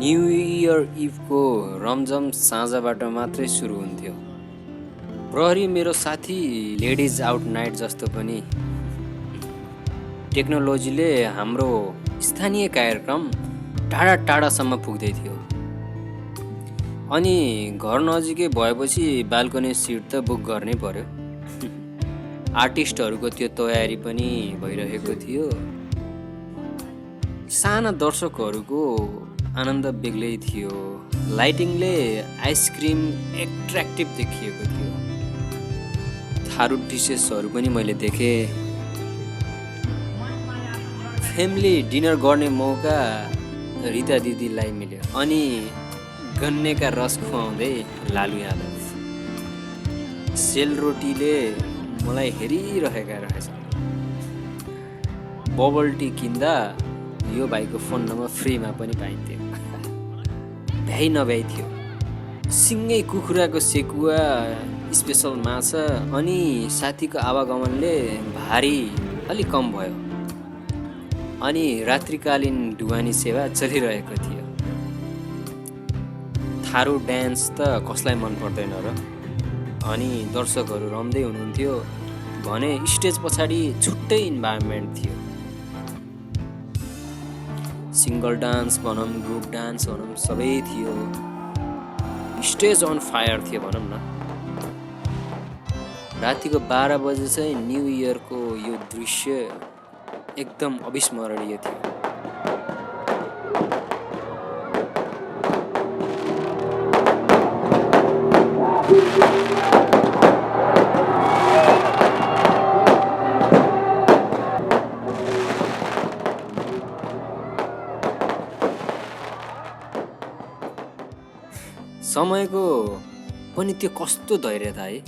New year इभको रमझम साँझबाट मात्रै सुरु हुन्थ्यो। प्रहरी मेरो साथी लेडिज आउट नाइट जस्तो पनि टेक्नोलोजीले हाम्रो स्थानीय कार्यक्रम टाढा टाढासम्म पुग्दै थियो। अनि घर नजिकै भएपछि बाल्कनी सिट त बुक गर्नै पर्यो। आर्टिस्टहरूको त्यो तयारी पनि भइरहेको थियो। साना दर्शकहरूको आनन्द बेग्लै थियो। लाइटिङले आइसक्रिम एट्र्याक्टिभ देखिएको थियो। थारू डिसेसहरू पनि मैले देखेँ। फ्यामिली डिनर गर्ने मौका रिता दिदीलाई मिल्यो। अनि गन्नेका रस खुवाउँदै लालु यादव सेलरोटीले मलाई हेरिरहेका रहेछ। बबल टी किन्दा यो भाइको फोन नम्बर फ्रीमा पनि पाइन्थ्यो। भ्याइ नभ्याइ थियो। सिङ्गै कुखुराको सेकुवा, स्पेसल माछा अनि साथीको आवागमनले भारी अलि कम भयो। अनि रात्रिकालीन ढुवानी सेवा चलिरहेको थियो। थारू डान्स त कसलाई मन पर्दैन र? अनि दर्शकहरू रम्दै हुनुहुन्थ्यो भने स्टेज पछाडि छुट्टै इन्भाइरोमेन्ट थियो। सिङ्गल डान्स भनौँ, ग्रुप डान्स भनौँ, सबै थियो। स्टेज अन फायर थियो भनौँ न। रातिको 12 बजे चाहिँ न्यू इयरको यो दृश्य एकदम अविस्मरणीय थियो। समयको पनि त्यो कस्तो धैर्यता है।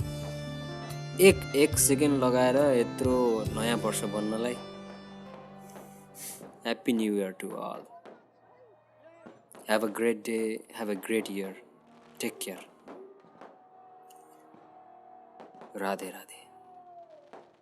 एक सेकेन्ड लगाएर यत्रो नयाँ वर्ष बन्नलाई। Happy new year to all. Have a great day, have a great year. Take care. Radhe Radhe.